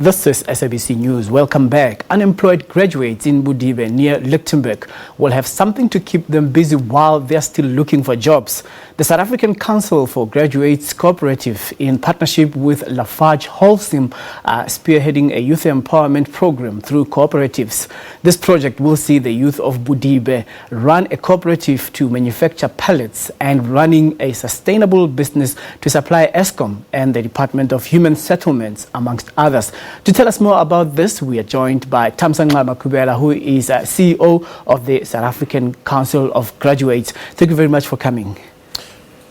This is SABC News. Welcome back. Unemployed graduates in Bodibe near Lichtenburg will have something to keep them busy while they're still looking for jobs. The South African Council for Graduates Co-operative, in partnership with Lafarge Holcim, are spearheading a youth empowerment program through cooperatives. This project will see the youth of Bodibe run a cooperative to manufacture pallets and running a sustainable business to supply Eskom and the Department of Human Settlements, amongst others. To tell us more about this, we are joined by Thamsanqa Maqubela, who is CEO of the South African Council of Graduates. Thank you very much for coming.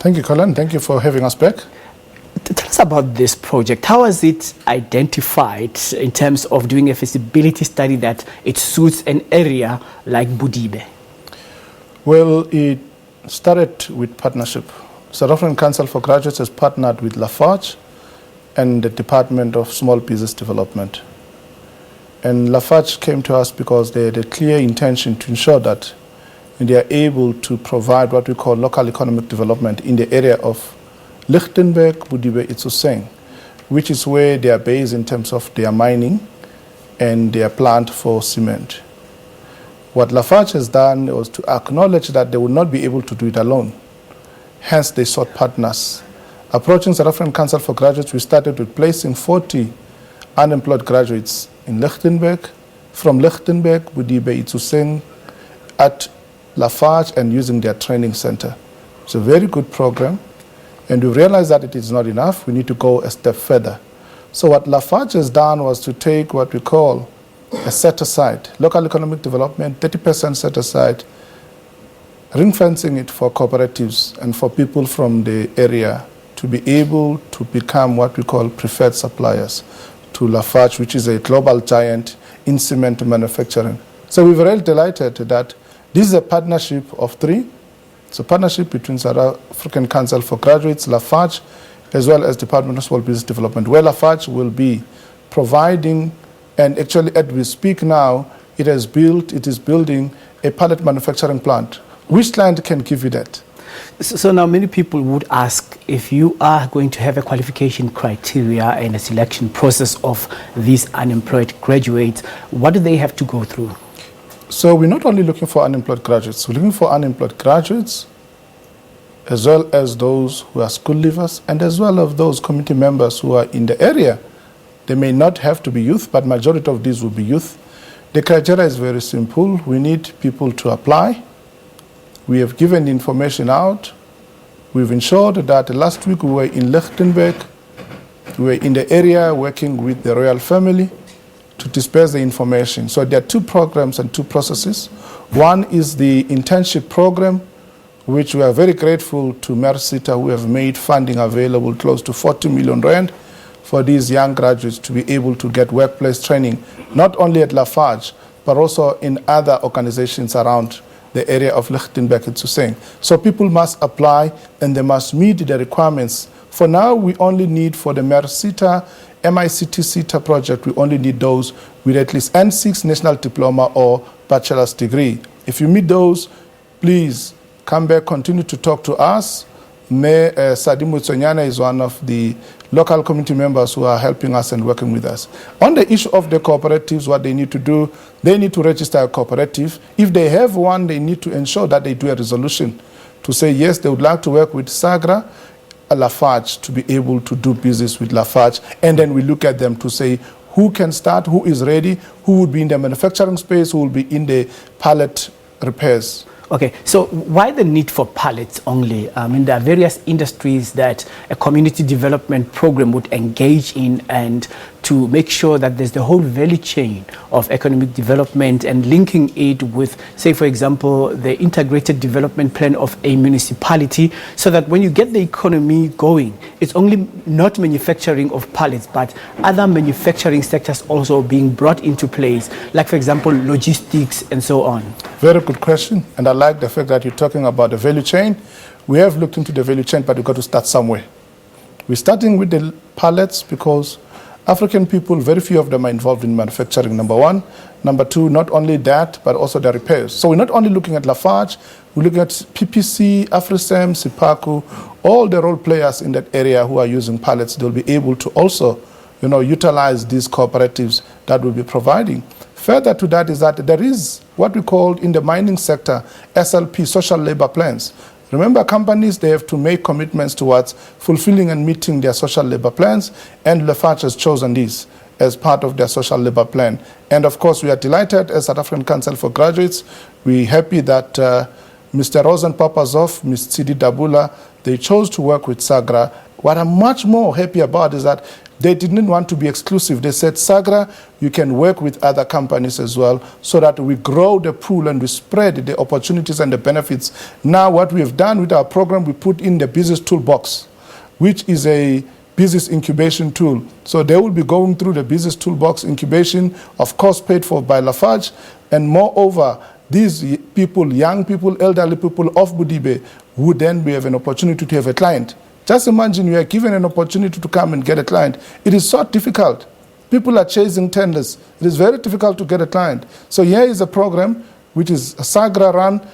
Thank you, Colin. Thank you for having us back. Tell us about this project. How was it identified in terms of doing a feasibility study that it suits an area like Bodibe? Well, it started with partnership. South African Council for Graduates has partnered with Lafarge and the Department of Small Business Development. And Lafarge came to us because they had a clear intention to ensure that they are able to provide what we call local economic development in the area of Lichtenburg, Bodibe, Itsoseng, which is where they are based in terms of their mining and their plant for cement. What Lafarge has done was to acknowledge that they would not be able to do it alone. Hence, they sought partners. Approaching South African Council for Graduates, we started with placing 40 unemployed graduates in Lichtenburg, from Lichtenburg, Bodibe, Itsoseng, at Lafarge, and using their training center. It's a very good program, and we realized that it is not enough. We need to go a step further. So what Lafarge has done was to take what we call a set-aside, local economic development, 30% set-aside, ring-fencing it for cooperatives and for people from the area to be able to become what we call preferred suppliers to Lafarge, which is a global giant in cement manufacturing. So we're very delighted that this is a partnership of three. It's a partnership between South African Council for Graduates, Lafarge, as well as Department of Small Business Development, where Lafarge will be providing, and actually as we speak now, it is building a pallet manufacturing plant. Which client can give you that? So now many people would ask, if you are going to have a qualification criteria and a selection process of these unemployed graduates, what do they have to go through? So we're not only looking for unemployed graduates, we're looking for unemployed graduates, as well as those who are school leavers, and as well as those community members who are in the area. They may not have to be youth, but majority of these will be youth. The criteria is very simple. We need people to apply. We have given the information out. We've ensured that last week we were in Lichtenburg. We were in the area working with the royal family to disperse the information. So there are two programs and two processes. One is the internship program, which we are very grateful to Mersita, who have made funding available close to 40 million rand for these young graduates to be able to get workplace training, not only at Lafarge, but also in other organizations around the area of Lichtenburg and Itsoseng. So people must apply and they must meet the requirements. For now, we only need for the Mersita, MICT-SETA project, we only need those with at least N6 national diploma or bachelor's degree. If you meet those, please come back, continue to talk to us. Sadimu Tsonyana is one of the local community members who are helping us and working with us. On the issue of the cooperatives, what they need to do, they need to register a cooperative. If they have one, they need to ensure that they do a resolution to say, yes, they would like to work with Sagra, Lafarge, to be able to do business with Lafarge. And then we look at them to say who can start, who is ready, who would be in the manufacturing space, who will be in the pallet repairs. Okay, so why the need for pallets only? I mean, there are various industries that a community development program would engage in, and to make sure that there's the whole value chain of economic development and linking it with, say, for example, the integrated development plan of a municipality, so that when you get the economy going, it's only not manufacturing of pallets, but other manufacturing sectors also being brought into place, like, for example, logistics and so on. Very good question, and I like the fact that you're talking about the value chain. We have looked into the value chain, but we've got to start somewhere. We're starting with the pallets because African people, very few of them are involved in manufacturing, number one. Number two, not only that, but also the repairs. So we're not only looking at Lafarge, we're looking at PPC, Afrisem, Sipaku, all the role players in that area who are using pallets. They'll be able to also utilize these cooperatives that will be providing. Further to that is that there is what we call in the mining sector SLP, social labor plans. Remember, companies, they have to make commitments towards fulfilling and meeting their social labor plans, and Lafarge has chosen these as part of their social labor plan. And of course, we are delighted as South African Council for Graduates. We're happy that Mr. Rosen Papazov, Ms. Tsidi Dabula, they chose to work with SAGRA. What I'm much more happy about is that they didn't want to be exclusive. They said, SAGRA, you can work with other companies as well, so that we grow the pool and we spread the opportunities and the benefits. Now what we have done with our program, we put in the business toolbox, which is a business incubation tool. So they will be going through the business toolbox incubation, of course paid for by Lafarge, and moreover, these people, young people, elderly people of Bodibe, would then have an opportunity to have a client. Just imagine you are given an opportunity to come and get a client. It is so difficult. People are chasing tenders. It is very difficult to get a client. So here is a program which is a SAGRA run,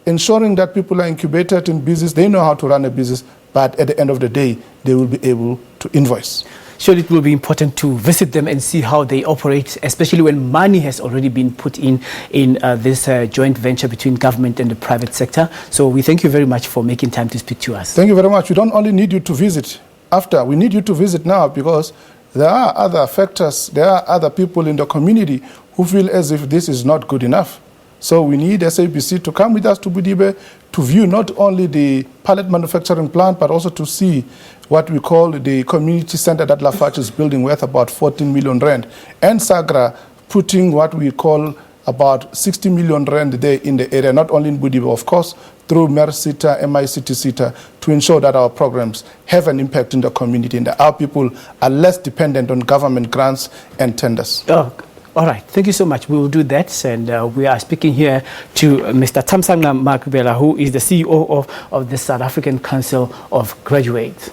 ensuring that people are incubated in business. They know how to run a business, but at the end of the day, they will be able to invoice. Sure, it will be important to visit them and see how they operate, especially when money has already been put in this joint venture between government and the private sector. So we thank you very much for making time to speak to us. Thank you very much. We don't only need you to visit after, we need you to visit now, because there are other factors, there are other people in the community who feel as if this is not good enough. So we need SABC to come with us to Bodibe to view not only the pallet manufacturing plant, but also to see what we call the community center that Lafarge is building worth about 14 million rand. And SAGRA putting what we call about 60 million rand there in the area, not only in Bodibe, of course, through MERSITA, MICT-SITA, to ensure that our programs have an impact in the community and that our people are less dependent on government grants and tenders. Oh. All right, thank you so much. We will do that, and we are speaking here to Mr. Thamsanqa Maqubela, who is the CEO of the South African Council of Graduates.